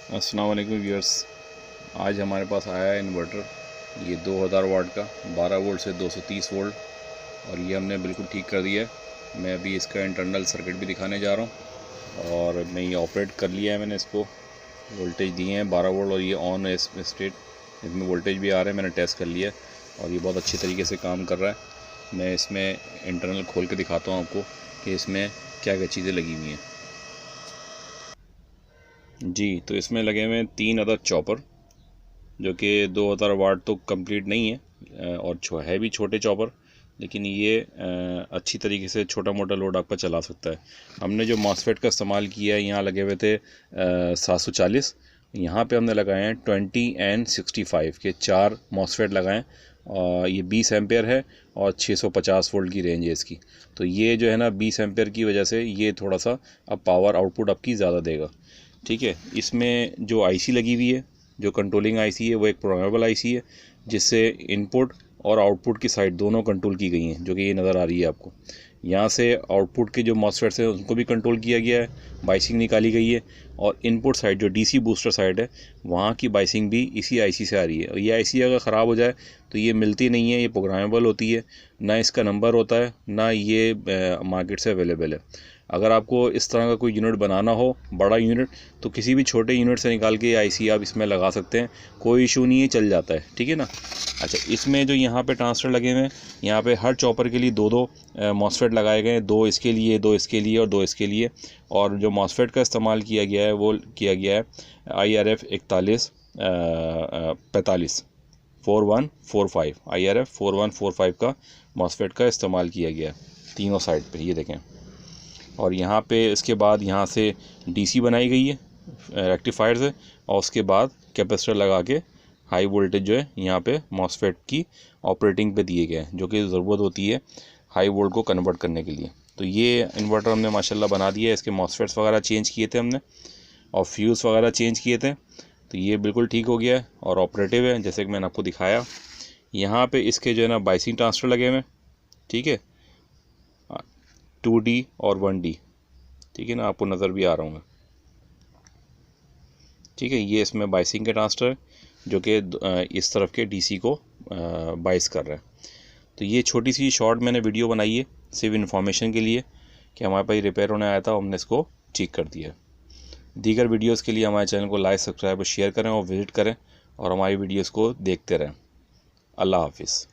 अस्सलाम वालेकुम व्यूअर्स। आज हमारे पास आया है इन्वर्टर, ये 2000 वाट का 12 वोल्ट से 230 वोल्ट, और ये हमने बिल्कुल ठीक कर दिया है। मैं अभी इसका इंटरनल सर्किट भी दिखाने जा रहा हूँ और मैं ये ऑपरेट कर लिया है। मैंने इसको वोल्टेज दिए हैं 12 वोल्ट और ये ऑन है स्टेट, इसमें वोल्टेज भी आ रहा है। मैंने टेस्ट कर लिया है और ये बहुत अच्छी तरीके से काम कर रहा है। मैं इसमें इंटरनल खोल के दिखाता हूँ आपको कि इसमें क्या क्या चीज़ें लगी हुई हैं। जी, तो इसमें लगे हुए हैं 3 अदर चॉपर, जो कि 2000 वाट तो कंप्लीट नहीं है और है भी छोटे चॉपर, लेकिन ये अच्छी तरीके से छोटा मोटा लोड आपका चला सकता है। हमने जो मॉसफेट का इस्तेमाल किया है, यहाँ लगे हुए थे 740, यहाँ पे हमने लगाए हैं 20 एंड 65 के 4 मॉसफेट लगाए हैं। और ये 20 एम्पेयर है और 650 वोल्ट की रेंज है इसकी। तो ये जो है ना 20 एम्पेयर की वजह से ये थोड़ा सा अब पावर आउटपुट आपकी ज़्यादा देगा। ठीक है, इसमें जो आईसी लगी हुई है, जो कंट्रोलिंग आईसी है, वो एक प्रोग्रामेबल आईसी है, जिससे इनपुट और आउटपुट की साइड दोनों कंट्रोल की गई हैं, जो कि ये नज़र आ रही है आपको। यहाँ से आउटपुट के जो मॉसफेट्स हैं उनको भी कंट्रोल किया गया है, बाइसिंग निकाली गई है, और इनपुट साइड जो डीसी बूस्टर साइड है वहाँ की बाइसिंग भी इसी आईसी से आ रही है। और ये आईसी अगर ख़राब हो जाए तो ये मिलती नहीं है, ये प्रोग्रामेबल होती है, ना इसका नंबर होता है, ना ये मार्केट से अवेलेबल है। अगर आपको इस तरह का कोई यूनिट बनाना हो, बड़ा यूनिट, तो किसी भी छोटे यूनिट से निकाल के आईसी आप इसमें लगा सकते हैं, कोई इशू नहीं है, चल जाता है। ठीक है ना। अच्छा, इसमें जो यहाँ पे ट्रांजिस्टर लगे हुए हैं, यहाँ पे हर चॉपर के लिए दो मॉसफेट लगाए गए हैं, 2 इसके लिए, 2 इसके लिए और 2 इसके लिए। और जो मॉसफेट का इस्तेमाल किया गया है वो किया गया है IRF 4145 4145 IRF 4145 का मॉसफेट का इस्तेमाल किया गया है तीनों साइड पे, ये देखें। और यहाँ पे इसके बाद यहाँ से डीसी बनाई गई है रेक्टिफायर से, और उसके बाद कैपेसिटर लगा के हाई वोल्टेज जो है यहाँ पे मॉसफेट की ऑपरेटिंग पे दिए गए हैं, जो कि ज़रूरत होती है हाई वोल्ट को कन्वर्ट करने के लिए। तो ये इन्वर्टर हमने माशाल्लाह बना दिया है। इसके मॉसफेट्स वगैरह चेंज किए थे हमने, और फ्यूज़ वगैरह चेंज किए थे, तो ये बिल्कुल ठीक हो गया है और ऑपरेटिव है, जैसे कि मैंने आपको दिखाया। यहाँ पे इसके जो है ना बाइसिंग ट्रांजिस्टर लगे हुए हैं, ठीक है, 2D और 1D, ठीक है ना, आपको नज़र भी आ रहा हूँ। ठीक है, ये इसमें बाइसिंग के ट्रांजिस्टर है, जो कि इस तरफ के डीसी को बाइस कर रहा है। तो ये छोटी सी शॉर्ट मैंने वीडियो बनाई है सिर्फ इन्फॉर्मेशन के लिए, कि हमारे पास रिपेयर होने आया था, हमने इसको ठीक कर दिया। दीगर वीडियोस के लिए हमारे चैनल को लाइक, सब्सक्राइब और शेयर करें और विज़िट करें, और हमारी वीडियोस को देखते रहें। अल्लाह हाफिज़।